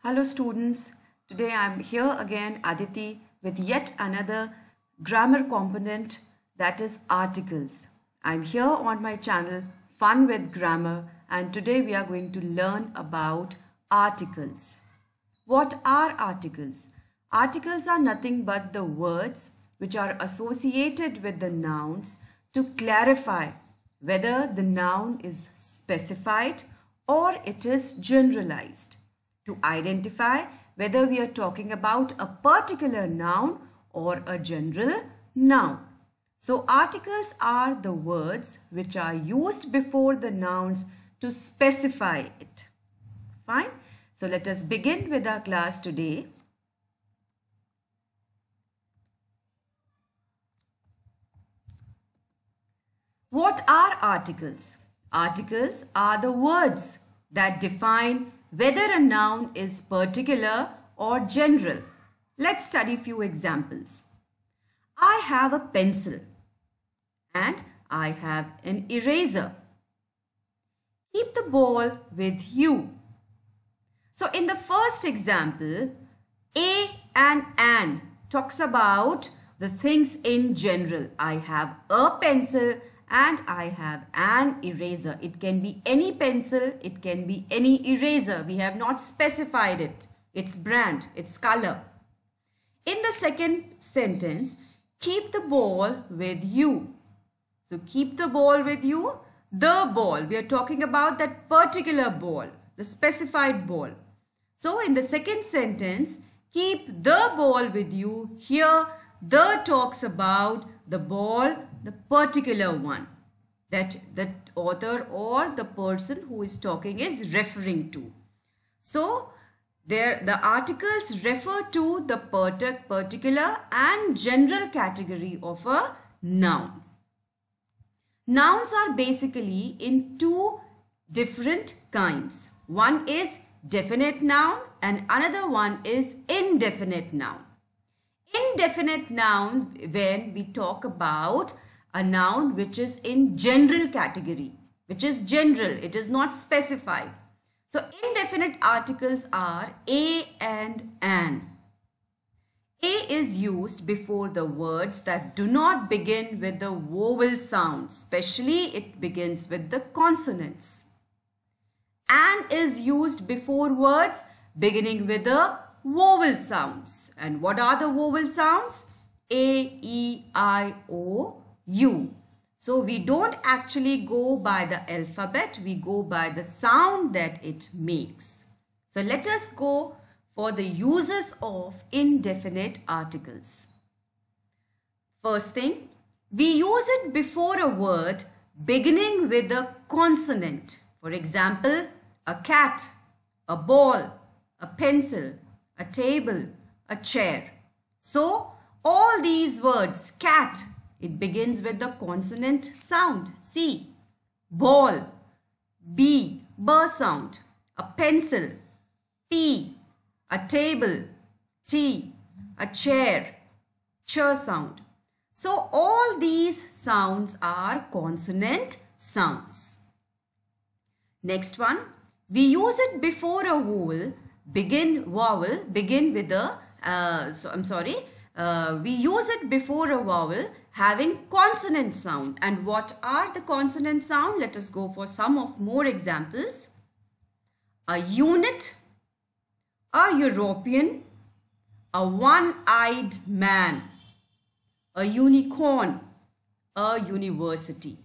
Hello students, today I am here again Aditi with yet another grammar component, that is articles. I am here on my channel Fun with Grammar, and today we are going to learn about articles. What are articles? Articles are nothing but the words which are associated with the nouns to clarify whether the noun is specified or it is generalized, to identify whether we are talking about a particular noun or a general noun. So articles are the words which are used before the nouns to specify it. Fine. So let us begin with our class today. What are articles? Articles are the words that define whether a noun is particular or general. Let's study few examples. I have a pencil and I have an eraser. Keep the ball with you. So in the first example, a and an talks about the things in general. I have a pencil and I have an eraser. It can be any pencil, it can be any eraser. We have not specified it, its brand, its color. In the second sentence, keep the ball with you. So keep the ball with you, the ball. We are talking about that particular ball, the specified ball. So in the second sentence, keep the ball with you. Here, the talks about the ball, the particular one that the author or the person who is talking is referring to. So there the articles refer to the particular and general category of a noun. Nouns are basically in two different kinds. One is definite noun and another one is indefinite noun. Indefinite noun, when we talk about a noun which is in general category, which is general, it is not specified. So indefinite articles are a and an. A is used before the words that do not begin with the vowel sound, especially it begins with the consonants. An is used before words beginning with the vowel sounds. And what are the vowel sounds? A, E, I, O, U. So we don't actually go by the alphabet, we go by the sound that it makes. So let us go for the uses of indefinite articles. First thing, we use it before a word beginning with a consonant. For example, a cat, a ball, a pencil, a table, a chair. So all these words, cat, it begins with the consonant sound, C. Ball, B, B sound. A pencil, P. A table, T. A chair, Ch sound. So all these sounds are consonant sounds. Next one, we use it before a vowel begin with a we use it before a vowel having consonant sound. And what are the consonant sound? Let us go for some of more examples. A unit, a European, a one-eyed man, a unicorn, a university.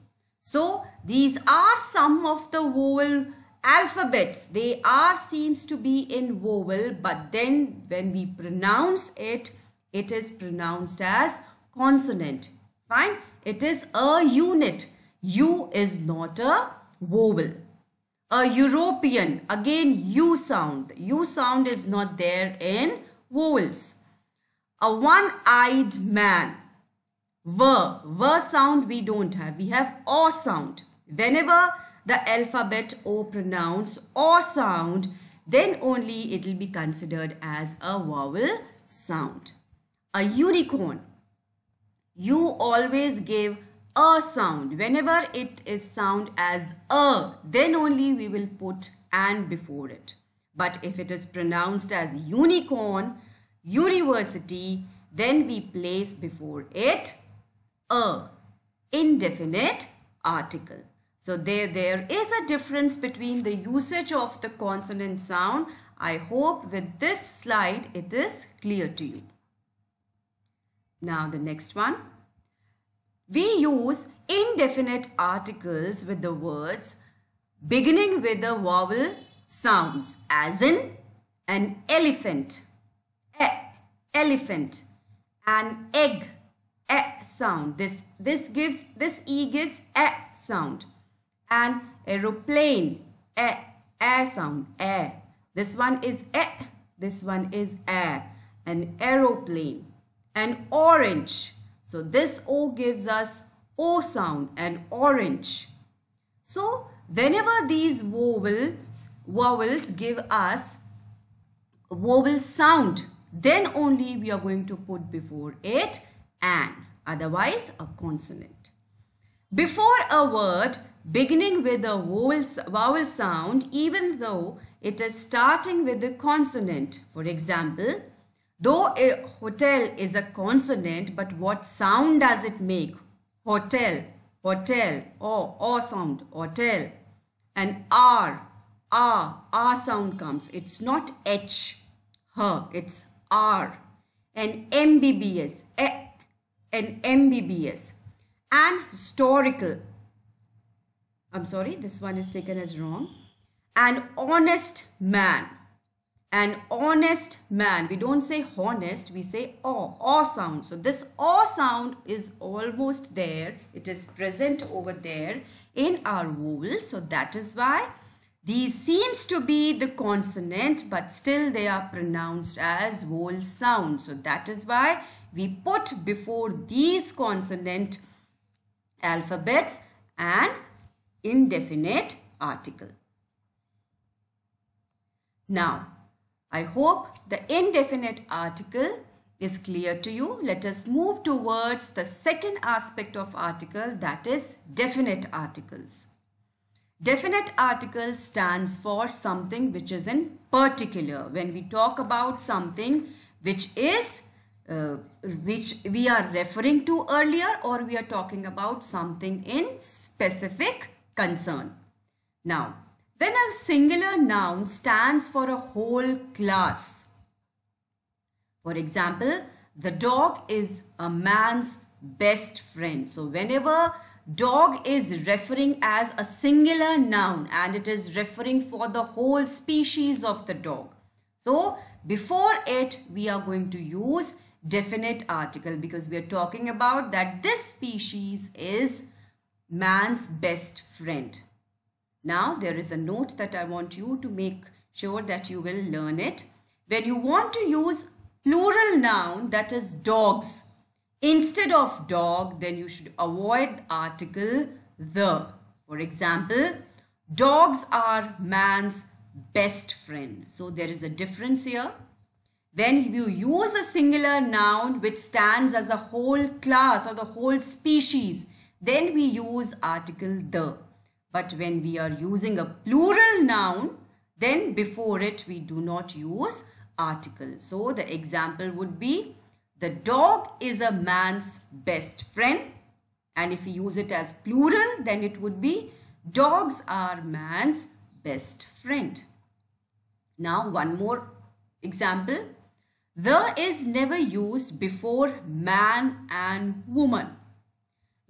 So these are some of the vowel alphabets. They seems to be in vowel, but then when we pronounce it, it is pronounced as consonant. Fine. It is a unit. U is not a vowel. A European, again U sound. U sound is not there in vowels. A one-eyed man. V sound we don't have. We have O sound. Whenever the alphabet O pronounced O sound, then only it will be considered as a vowel sound. A unicorn. You always give a sound. Whenever it is sound as a, then only we will put an before it. But if it is pronounced as unicorn, university, then we place before it a indefinite article. So there is a difference between the usage of the consonant sound. I hope with this slide it is clear to you. Now the next one. We use indefinite articles with the words beginning with the vowel sounds, as in an elephant, elephant, an egg, sound. This E gives a sound. An aeroplane, a sound, a. This one is a, this one is a. An aeroplane, an orange. So this O gives us O sound, an orange. So whenever these vowels give us vowel sound, then only we are going to put before it an, otherwise a consonant. Before a word beginning with a vowel sound, even though it is starting with a consonant, for example, though a hotel is a consonant, but what sound does it make? Hotel, hotel, O sound, hotel. An R sound comes. It's not H, her, it's R. An MBBS, an MBBS. An historical, I'm sorry, this one is taken as wrong. An honest man. An honest man. We don't say honest, we say O sound. So this O sound is almost there. It is present over there in our vowels. So that is why these seems to be the consonant, but still they are pronounced as vowel sound. So that is why we put before these consonant alphabets an indefinite article. Now, I hope the indefinite article is clear to you. Let us move towards the second aspect of article, that is definite articles. Definite article stands for something which is in particular. When we talk about something which is which we are referring to earlier, or we are talking about something in specific concern. Now, when a singular noun stands for a whole class, for example, the dog is a man's best friend. So whenever dog is referring as a singular noun and it is referring for the whole species of the dog, so before it we are going to use definite article, because we are talking about that this species is man's best friend. Now there is a note that I want you to make sure that you will learn it. When you want to use plural noun, that is dogs, instead of dog, then you should avoid article the. For example, dogs are man's best friend. So there is a difference here. When you use a singular noun which stands as a whole class or the whole species, then we use article the. But when we are using a plural noun, then before it we do not use article. So the example would be, the dog is a man's best friend. And if we use it as plural, then it would be, dogs are man's best friend. Now one more example. The is never used before man and woman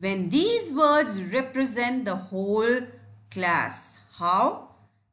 when these words represent the whole class. How?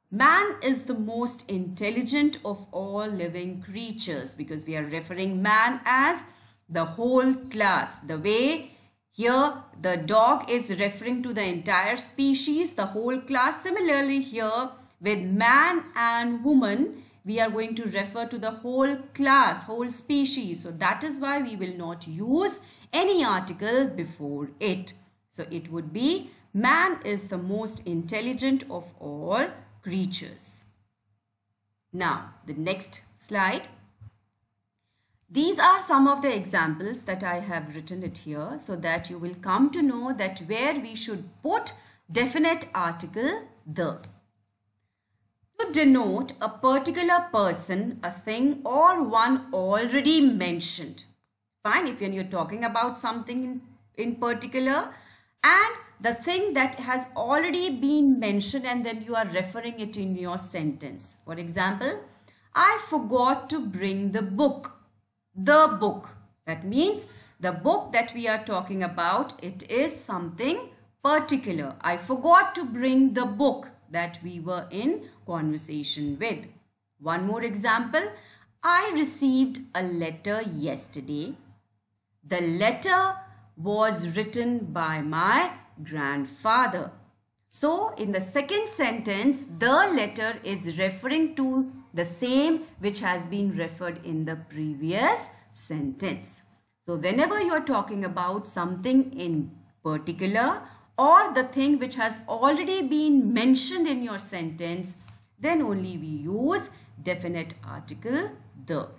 Man is the most intelligent of all living creatures, because we are referring man as the whole class. The way here the dog is referring to the entire species, the whole class. Similarly here with man and woman, we are going to refer to the whole class, whole species. So that is why we will not use any article before it. So it would be, man is the most intelligent of all creatures. Now the next slide. These are some of the examples that I have written it here, so that you will come to know that where we should put definite article the. To denote a particular person, a thing, or one already mentioned. Fine, if you're talking about something in particular and the thing that has already been mentioned and then you are referring it in your sentence. For example, I forgot to bring the book. The book. That means the book that we are talking about, it is something particular. I forgot to bring the book that we were in conversation with. One more example. I received a letter yesterday. The letter was written by my grandfather. So, in the second sentence, the letter is referring to the same which has been referred in the previous sentence. So, whenever you are talking about something in particular or the thing which has already been mentioned in your sentence, then only we use definite article the.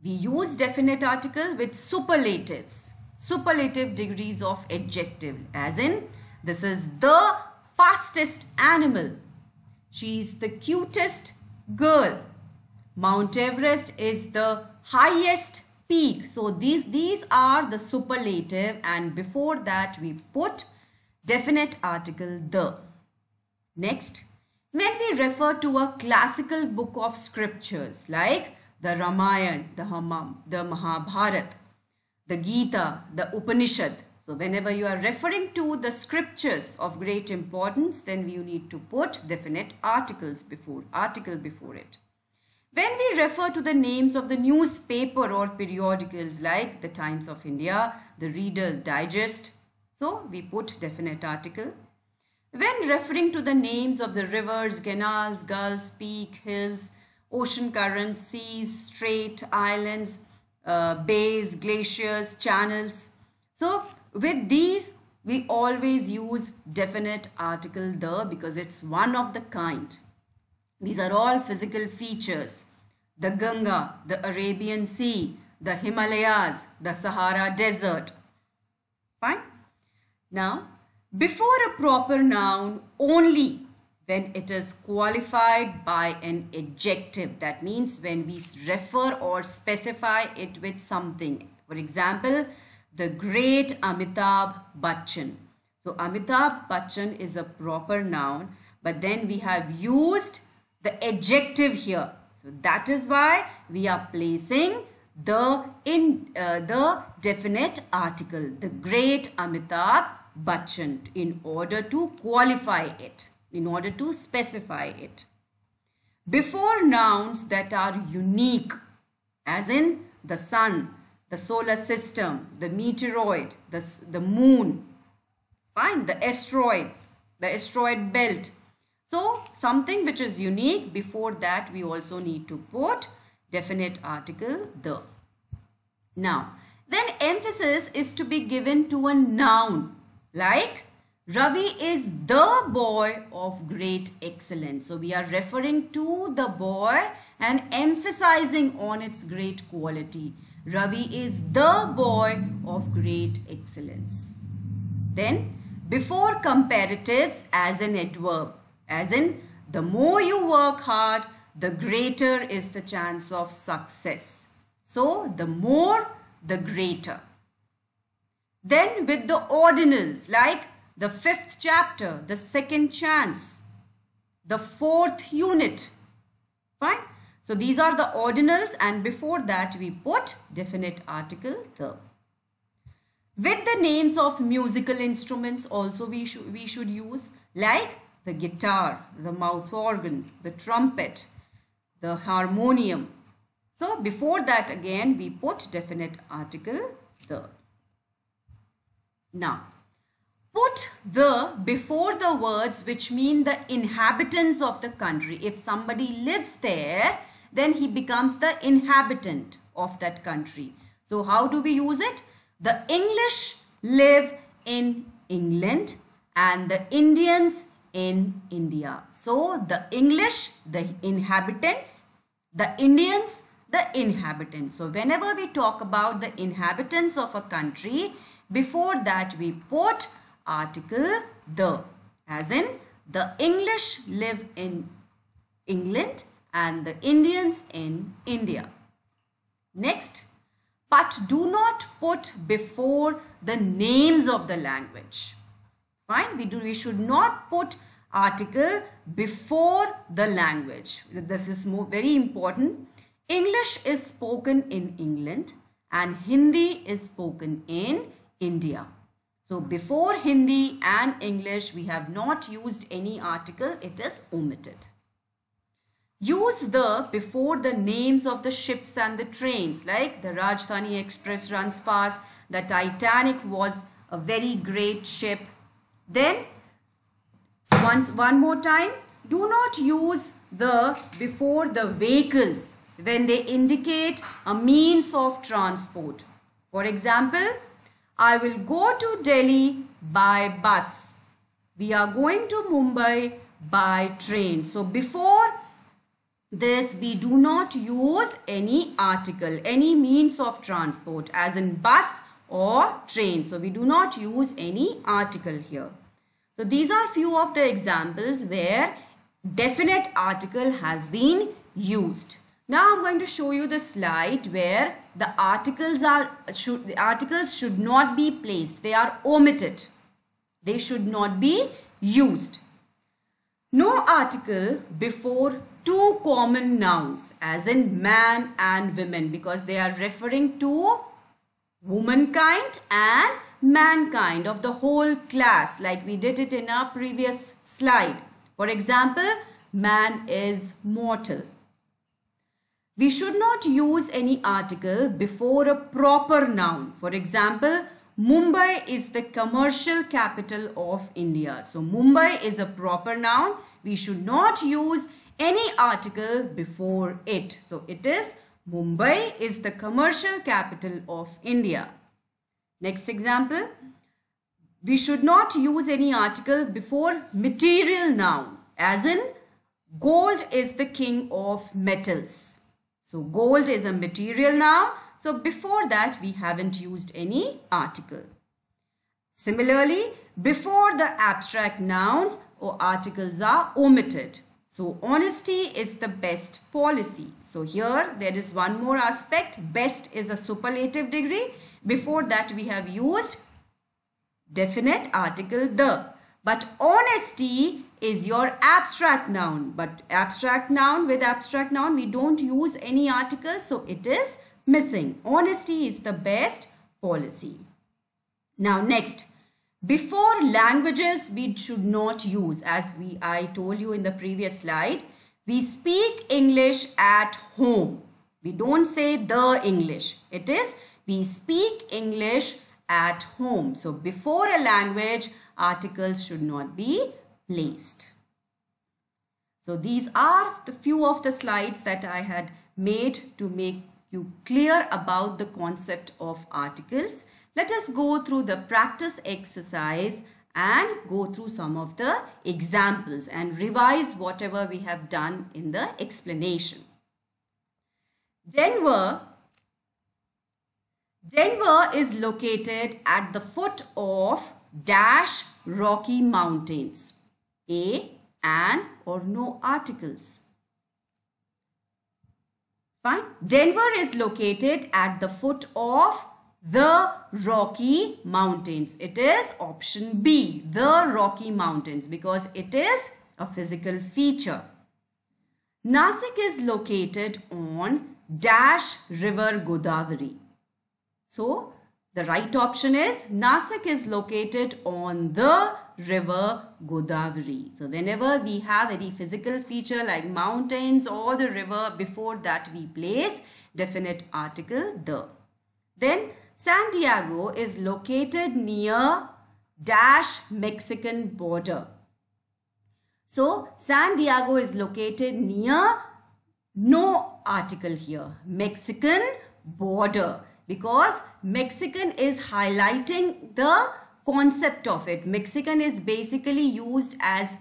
We use definite article with superlatives, superlative degrees of adjective, as in this is the fastest animal. She is the cutest girl. Mount Everest is the highest peak. So these are the superlative, and before that we put definite article the. Next, when we refer to a classical book of scriptures like the Ramayana, the Mahabharata, the Gita, the Upanishad. So whenever you are referring to the scriptures of great importance, then you need to put definite article before it. When we refer to the names of the newspaper or periodicals like the Times of India, the Reader's Digest, so we put definite article. When referring to the names of the rivers, canals, gulfs, peaks, hills, ocean currents, seas, strait, islands, bays, glaciers, channels. So with these, we always use definite article the because it's one of the kind. These are all physical features. The Ganga, the Arabian Sea, the Himalayas, the Sahara Desert. Fine. Now, before a proper noun, only when it is qualified by an adjective. That means when we refer or specify it with something. For example, the great Amitabh Bachchan. So Amitabh Bachchan is a proper noun, but then we have used the adjective here. So that is why we are placing the definite article, the great Amitabh Bachchan, in order to qualify it, in order to specify it. Before nouns that are unique, as in the sun, the solar system, the meteoroid, the moon, fine, the asteroids, the asteroid belt. So something which is unique, before that we also need to put definite article the. Now, then emphasis is to be given to a noun like Ravi is the boy of great excellence. So we are referring to the boy and emphasizing on its great quality. Ravi is the boy of great excellence. Then before comparatives as an adverb, as in the more you work hard, the greater is the chance of success. So the more, the greater. Then with the ordinals like the 5th chapter, the 2nd chance, the 4th unit. Fine. So these are the ordinals, and before that we put definite article the. With the names of musical instruments also we should use like the guitar, the mouth organ, the trumpet, the harmonium. So before that again we put definite article the. Now, put the before the words which mean the inhabitants of the country. If somebody lives there, then he becomes the inhabitant of that country. So how do we use it? The English live in England and the Indians in India. So the English, the inhabitants, the Indians, the inhabitants. So whenever we talk about the inhabitants of a country, before that we put article the, as in the English live in England and the Indians in India. Next, but do not put before the names of the language. Fine, we should not put article before the language. This is very important. English is spoken in England and Hindi is spoken in India. So before Hindi and English, we have not used any article. It is omitted. Use the before the names of the ships and the trains, like the Rajdhani Express runs fast, the Titanic was a very great ship. Then one more time, do not use the before the vehicles when they indicate a means of transport. For example, I will go to Delhi by bus. We are going to Mumbai by train. So before this, we do not use any article, any means of transport, as in bus or train. So we do not use any article here. So these are few of the examples where definite article has been used. Now I'm going to show you the slide where the articles should not be placed. They are omitted. They should not be used. No article before two common nouns, as in man and women, because they are referring to womankind and mankind of the whole class, like we did it in our previous slide. For example, man is mortal. We should not use any article before a proper noun. For example, Mumbai is the commercial capital of India. So Mumbai is a proper noun. We should not use any article before it. So it is Mumbai is the commercial capital of India. Next example, we should not use any article before material noun, as in gold is the king of metals. So gold is a material noun. So before that, we haven't used any article. Similarly, before the abstract nouns or articles are omitted. So honesty is the best policy. So here there is one more aspect. Best is a superlative degree. Before that we have used definite article the. But honesty is your abstract noun. But abstract noun, with abstract noun we don't use any article. So it is missing. Honesty is the best policy. Now next. Before languages we should not use, as I told you in the previous slide. We speak English at home. We don't say the English. It is we speak English at home. So before a language, articles should not be placed. So these are the few of the slides that I had made to make you clear about the concept of articles. Let us go through the practice exercise and go through some of the examples and revise whatever we have done in the explanation. Denver is located at the foot of dash Rocky Mountains. A, an or no articles. Fine. Denver is located at the foot of the Rocky Mountains. It is option B, the Rocky Mountains, because it is a physical feature. Nasik is located on dash river Godavari. So the right option is Nasik is located on the river Godavari. So whenever we have any physical feature like mountains or the river, before that we place definite article the. Then San Diego is located near dash Mexican border. So San Diego is located near no article here, Mexican border, because Mexican is highlighting the concept of it. Mexican is basically used as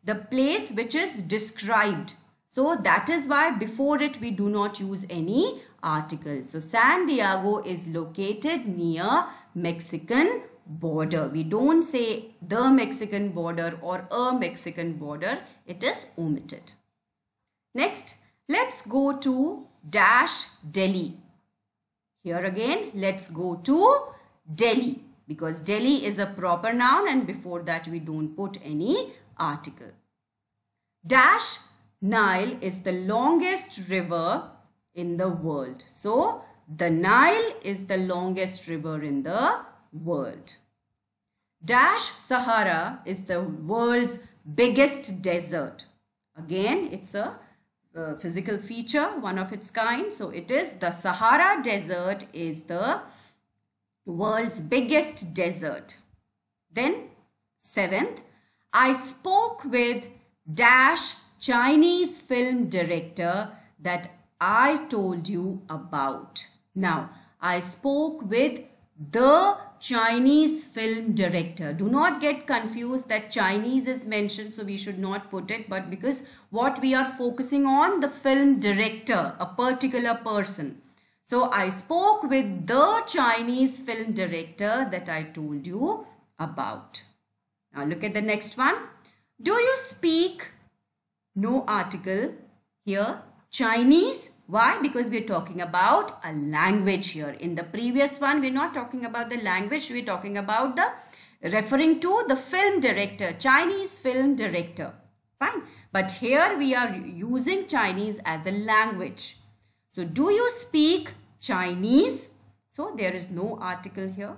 the place which is described. So that is why before it we do not use any article. So San Diego is located near Mexican border. We don't say the Mexican border or a Mexican border. It is omitted. Next, let's go to dash Delhi. Here again, let's go to Delhi because Delhi is a proper noun and before that we don't put any article. Dash Nile is the longest river in the world. So, the Nile is the longest river in the world. Dash Sahara is the world's biggest desert. Again, it's a physical feature, one of its kind. So, it is the Sahara Desert is the world's biggest desert. Then, seventh, I spoke with dash Chinese film director that I told you about. Now, I spoke with the Chinese film director. Do not get confused that Chinese is mentioned, so we should not put it. But because what we are focusing on, the film director, a particular person. So, I spoke with the Chinese film director that I told you about. Now, look at the next one. Do you speak, no article here, Chinese? Why? Because we're talking about a language here. In the previous one, we're not talking about the language. We're talking about the referring to the film director, Chinese film director. Fine. But here we are using Chinese as a language. So, do you speak Chinese? So, there is no article here.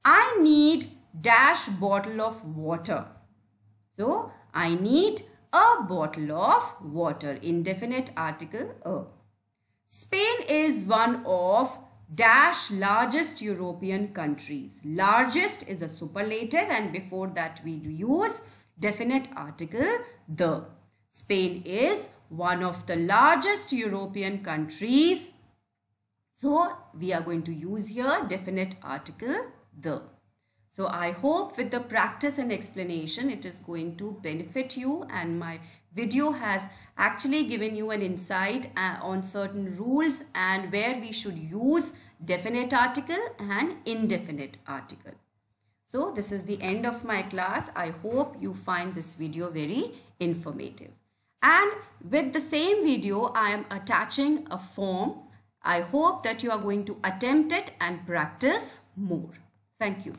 I need dash bottle of water. So, I need a bottle of water. Indefinite article a. Spain is one of dash largest European countries. Largest is a superlative and before that we use definite article the. Spain is one of the largest European countries. So, we are going to use here definite article the. So, I hope with the practice and explanation, it is going to benefit you and my video has actually given you an insight on certain rules and where we should use definite article and indefinite article. So, this is the end of my class. I hope you find this video very informative. And with the same video, I am attaching a form. I hope that you are going to attempt it and practice more. Thank you.